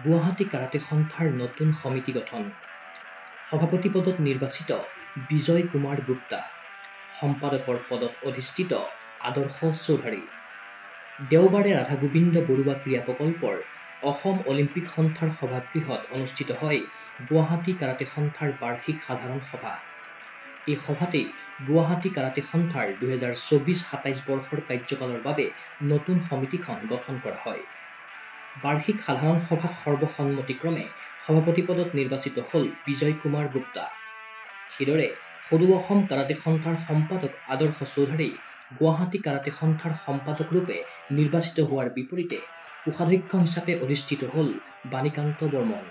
Guwahati karate সন্থাৰ নতুন সমিতি গঠন। সভাপতি পদত নিৰ্বাচিত বিজয় কুমাৰ গুপ্তা, সম্পাদকৰ পদত অধিষ্ঠিত আদৰ্শ চৌধুৰী। দেওবাৰে ৰাধা গোবিন্দ বৰুৱা ক্ৰীড়া প্ৰকল্পৰ অসম অলিম্পিক সন্থাৰ সভাগৃহত অনুষ্ঠিত হয় গুৱাহাটী কাৰাটে সন্থাৰ বাৰ্ষিক সাধাৰণ সভা। এই সভাতেই গুৱাহাটী কাৰাটে সন্থাৰ 2024-27 বৰ্ষৰ কাৰ্যকালৰ বাবে নতুন সমিতিখন গঠন কৰা হয়। বাৰ্ষিক সাধাৰণ সভাত সৰ্বসন্মতিক্ৰমে সভাপতি পদত নিৰ্বাচিত হ'ল বিজয় কুমাৰ গুপ্তা। সেইদৰে সদৌ অসম কাৰাটে সন্থাৰ সম্পাদক আদৰ্শ চৌধুৰী গুৱাহাটী কাৰাটে সন্থাৰ সম্পাদক ৰূপে নিৰ্বাচিত হোৱাৰ বিপৰীতে কোষাধ্যক্ষ হিচাপে অধিষ্ঠিত হ'ল বাণীকান্ত বৰ্মন।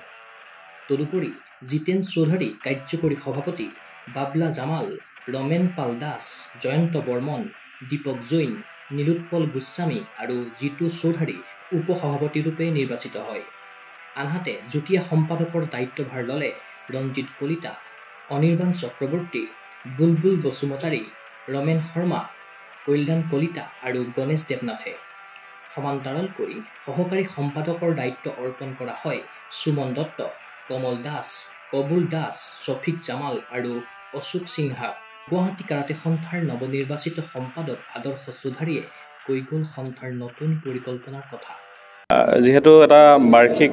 তদুপৰি জিতেন চৌধুৰী কাৰ্যকৰী সভাপতি, বাবলা জামাল, ৰমেন পাল দাস, জয়ন্ত বৰ্মন, দীপক জৈন, নীলোৎপল গোস্বামী আৰু জিতু চৌধুৰী উপ-সভাপতিৰূপে নিৰ্বাচিত হয়। আনহাতে যুটীয়া সম্পাদকৰ দায়িত্বভাৰ ল'লে ৰঞ্জিত কলিতা, অনিৰ্বাণ চক্ৰৱৰ্তী, বুলবুল বসুমতাৰী, ৰমেন শৰ্মা, কল্যাণ কলিতা আৰু গণেশ দেৱনাথে। সমান্তৰালকৈ সহকাৰী সম্পাদকৰ দায়িত্ব অৰ্পণ কৰা হয় সুমন দত্ত, কমল দাস, কবুল দাস, শফিক জামাল আৰু অশোক সিনহাক। গুৱাহাটী কাৰাটে সন্থাৰ নৱনিৰ্বাচিত সম্পাদক আদৰ্শ চৌধুৰীয়ে কৈ গ'ল সন্থাৰ নতুন পৰিকল্পনাৰ কথা। যিহেতু এটা বাৰ্ষিক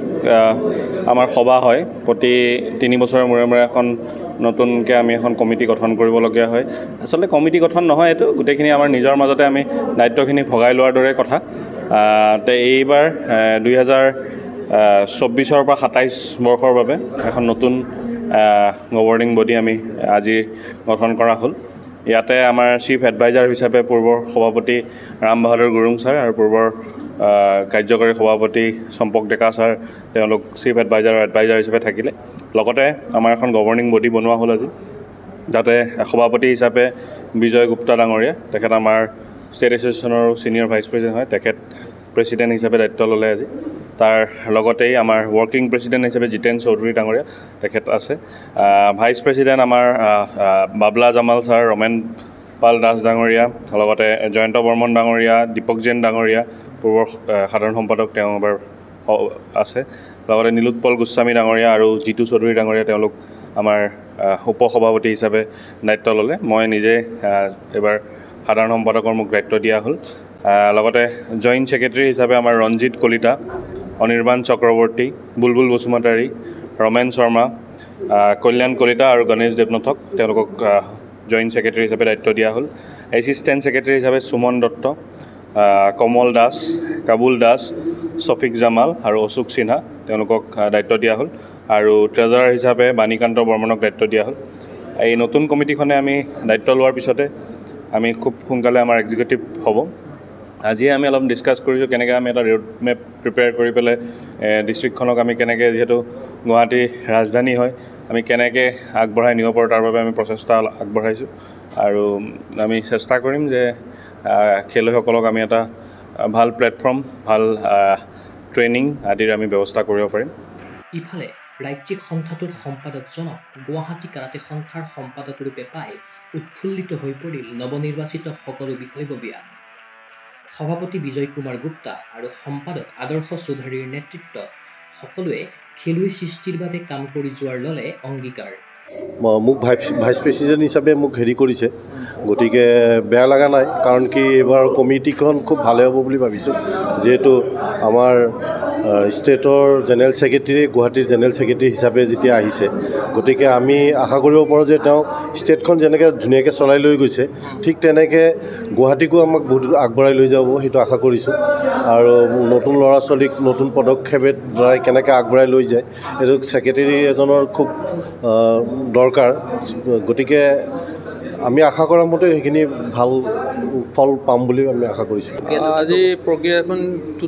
আমাৰ সভা হয়, প্ৰতি 3 বছৰৰ মূৰে মূৰে এখন নতুনকৈ আমি এখন কমিটি গঠন কৰিবলগীয়া হয়। আচলতে কমিটি গঠন নহয়, এইটো গোটেইখিনি আমাৰ নিজৰ মাজতে আমি দায়িত্বখিনি ভগাই লোৱাৰ দৰে কথা। এইবাৰ 2024 পৰা 27 বৰ্ষৰ বাবে এখন নতুন গভৰ্ণিং বডি আমি আজি গঠন কৰা হ'ল। ইয়াতে আমাৰ চিফ এডভাইজাৰ হিচাপে পূৰ্বৰ সভাপতি ৰাম বাহাদুৰ গুৰুং ছাৰ আৰু পূৰ্বৰ কাৰ্যকৰী সভাপতি চম্পক ডেকা ছাৰ, তেওঁলোক চিফ এডভাইজাৰ হিচাপে থাকিলে। লগতে আমাৰ এখন গভৰ্ণিং বডি বনোৱা হ'ল আজি, যাতে সভাপতি হিচাপে বিজয় গুপ্তা ডাঙৰীয়া, তেখেত আমাৰ ষ্টেট এছ'চিয়েশ্যনৰ ছিনিয়ৰ ভাইচ প্ৰেছিডেণ্ট হয়, তেখেত প্ৰেছিডেণ্ট হিচাপে দায়িত্ব ল'লে আজি। তাৰ লগতেই আমাৰ ৱৰ্কিং প্ৰেছিডেণ্ট হিচাপে জিতেন চৌধুৰী ডাঙৰীয়া, তেখেত আছে। ভাইচ প্ৰেছিডেণ্ট আমাৰ বাবলা জামাল ছাৰ, ৰমেন পাল দাস ডাঙৰীয়া, লগতে জয়ন্ত বৰ্মন ডাঙৰীয়া, দীপক জৈন ডাঙৰীয়া, পূৰ্বৰ সাধাৰণ সম্পাদক তেওঁ এবাৰ আছে। লগতে নীলোৎপল গোস্বামী ডাঙৰীয়া আৰু জিতু চৌধুৰী ডাঙৰীয়া, তেওঁলোক আমাৰ উপ-সভাপতি হিচাপে দায়িত্ব ল'লে। মই নিজে এইবাৰ সাধাৰণ সম্পাদকৰ মোক দায়িত্ব দিয়া হ'ল। লগতে জইণ্ট ছেক্ৰেটাৰী হিচাপে আমাৰ ৰঞ্জিত কলিতা, অনিৰ্বাণ চক্ৰৱৰ্তী, বুলবুল বসুমতাৰী, ৰমেন শৰ্মা, কল্যাণ কলিতা আৰু গণেশ দেৱনাথক তেওঁলোকক জইণ্ট ছেক্ৰেটাৰী হিচাপে দায়িত্ব দিয়া হ'ল। এছিষ্টেণ্ট ছেক্ৰেটাৰী হিচাপে সুমন দত্ত, কমল দাস, কাবুল দাস, শফিক জামাল আৰু অশোক সিনহা, তেওঁলোকক দায়িত্ব দিয়া হ'ল। আৰু ট্ৰেজাৰাৰ হিচাপে বাণীকান্ত বৰ্মনক দায়িত্ব দিয়া হ'ল। এই নতুন কমিটিখনে আমি দায়িত্ব লোৱাৰ পিছতে আমি খুব সোনকালে আমাৰ এক্সিকিউটিভ হ'ব। আজিয়ে আমি অলপ ডিছকাছ কৰিছোঁ কেনেকৈ আমি এটা ৰোড মেপ প্ৰিপেয়াৰ কৰি পেলাই ডিষ্ট্ৰিক্টখনক আমি কেনেকৈ, যিহেতু গুৱাহাটী ৰাজধানী হয়, আমি কেনেকৈ আগবঢ়াই নিব পাৰোঁ তাৰ বাবে আমি প্ৰচেষ্টা আগবঢ়াইছোঁ। আৰু আমি চেষ্টা কৰিম যে খেলুৱৈসকলক আমি এটা ভাল প্লেটফৰ্ম, ভাল ট্ৰেইনিং আদিৰ আমি ব্যৱস্থা কৰিব পাৰিম। ইফালে ৰাজ্যিক সন্থাটোৰ সম্পাদকজনক গুৱাহাটী কাৰাটে সন্থাৰ সম্পাদক ৰূপে পাই উৎফুল্লিত হৈ পৰিল নৱনিৰ্বাচিত সকলো বিষয়ববীয়া। সভাপতি বিজয় কুমাৰ গুপ্তা আৰু সম্পাদক আদৰ্শ চৌধুৰীৰ নেতৃত্বত সকলোৱে খেলুৱৈ সৃষ্টিৰ বাবে কাম কৰি যোৱাৰ ল'লে অংগীকাৰ। মোক ভাইচ প্ৰেছিডেণ্ট হিচাপে মোক কৰিছে, গতিকে বেয়া লগা নাই, কাৰণ কি এইবাৰ কমিটিখন খুব ভালে হ'ব বুলি ভাবিছোঁ। যিহেতু আমাৰ ষ্টেটৰ জেনেৰেল ছেক্ৰেটাৰী গুৱাহাটীৰ জেনেৰেল ছেক্ৰেটাৰী হিচাপে যেতিয়া আহিছে, গতিকে আমি আশা কৰিব পাৰোঁ যে তেওঁ ষ্টেটখন যেনেকৈ ধুনীয়াকৈ চলাই লৈ গৈছে, ঠিক তেনেকৈ গুৱাহাটীকো আমাক বহুত আগবঢ়াই লৈ যাব, সেইটো আশা কৰিছোঁ। আৰু নতুন ল'ৰা ছোৱালীক নতুন পদক্ষেপৰ দ্বাৰাই কেনেকৈ আগবঢ়াই লৈ যায়, এইটো ছেক্ৰেটাৰী এজনৰ খুব দৰকাৰ। গতিকে আমি আশা কৰা মতে সেইখিনি ভাল ফল পাম বুলি আমি আশা কৰিছোঁ। আজি প্ৰক্ৰিয়াখনটো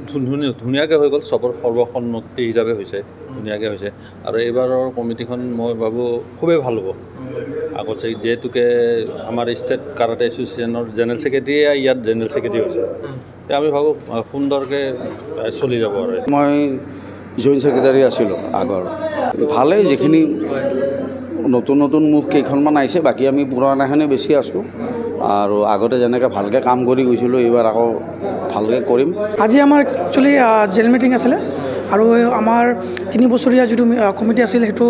ধুনীয়াকৈ হৈ গ'ল, সৰ্বসন্মতি হিচাপে হৈছে, ধুনীয়াকৈ হৈছে। আৰু এইবাৰৰ কমিটিখন মই ভাবোঁ খুবেই ভাল হ'ব। আগতে যিহেতুকে আমাৰ ষ্টেট কাৰাটে এছ'চিয়েশ্যনৰ জেনেৰেল ছেক্ৰেটাৰীয়ে ইয়াত জেনেৰেল ছেক্ৰেটাৰী হৈছে, আমি ভাবোঁ সুন্দৰকৈ চলি যাব। আৰু মই জইণ্ট ছেক্ৰেটাৰী আছিলোঁ আগৰ, ভালেই। যিখিনি নতুন মুখ কেইখনমান আহিছে, বাকী আমি পুৰণাখিনি বেছি আছোঁ। আৰু আগতে যেনেকৈ ভালকৈ কাম কৰি গৈছিলোঁ, এইবাৰ আকৌ ভালকৈ কৰিম। আজি আমাৰ একচুৱেলি জেনেৰেল মিটিং আছিলে। আৰু আমাৰ 3 বছৰীয়া যিটো কমিটি আছিল সেইটো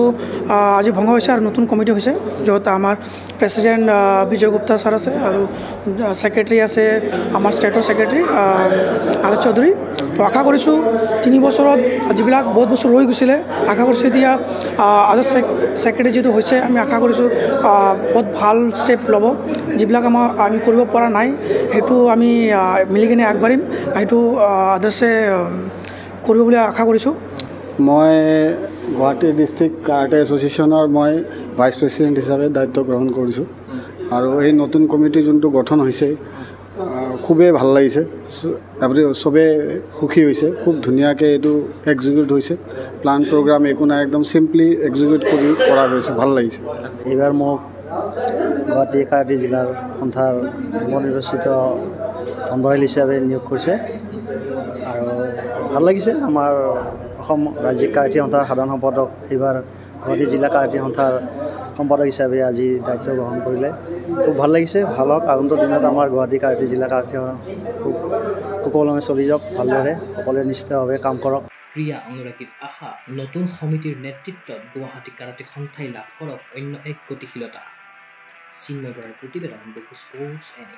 আজি ভংগ হৈছে আৰু নতুন কমিটি হৈছে য'ত আমাৰ প্ৰেছিডেণ্ট বিজয় গুপ্তা ছাৰ আছে আৰু ছেক্ৰেটাৰী আছে আমাৰ ষ্টেটৰ ছেক্ৰেটাৰী আজাদ চৌধুৰী। তো আশা কৰিছোঁ 3 বছৰত যিবিলাক বহুত বছৰ ৰৈ গৈছিলে আশা কৰিছোঁ এতিয়া আজাদ ছেক্ৰেটাৰী যিটো হৈছে আমি আশা কৰিছোঁ বহুত ভাল ষ্টেপ ল'ব, যিবিলাক আমি কৰিব পৰা নাই সেইটো আমি মিলি কিনে আগবাঢ়িম, সেইটো আদৰ্শে কৰিব বুলি আশা কৰিছোঁ। মই গুৱাহাটী ডিষ্ট্ৰিক্ট কাৰাটে এছ'চিয়েশ্যনৰ মই ভাইচ প্ৰেছিডেণ্ট হিচাপে দায়িত্ব গ্ৰহণ কৰিছোঁ আৰু এই নতুন কমিটি যোনটো গঠন হৈছে খুবেই ভাল লাগিছে, চবেই সুখী হৈছে, খুব ধুনীয়াকৈ এইটো এক্সিকিউট হৈছে, প্লান প্ৰগ্ৰাম একো নাই, একদম চিম্পলি এক্সিকিউট কৰা গৈছে, ভাল লাগিছে। এইবাৰ মোক গুৱাহাটী কাৰাটে জিলাৰ সন্থাৰ নৱনিৰ্বাচিত ধনবৰাইল হিচাপে নিয়োগ কৰিছে আৰু ভাল লাগিছে। আমাৰ অসম ৰাজ্যিক কাৰাটে সন্থাৰ সাধাৰণ সম্পাদক এইবাৰ গুৱাহাটী জিলা কাৰাটে সন্থাৰ সম্পাদক হিচাপে আজি দায়িত্ব গ্ৰহণ কৰিলে, খুব ভাল লাগিছে। ভাল হওক, আগন্তুক দিনত আমাৰ গুৱাহাটী কাৰাটে জিলা কাৰাটে খুব সুকলমে চলি যাওক, ভালদৰে সকলোৱে নিশ্চিতভাৱে কাম কৰক। প্ৰিয়া অনুৰাগীৰ আশা নতুন সমিতিৰ নেতৃত্বত গুৱাহাটী কাৰাটে সন্থাই লাভ কৰক অন্য এক গতিশীলতা। চিন্ময় বৰাৰ প্ৰতিবেদন স্পৰ্টছ এনি।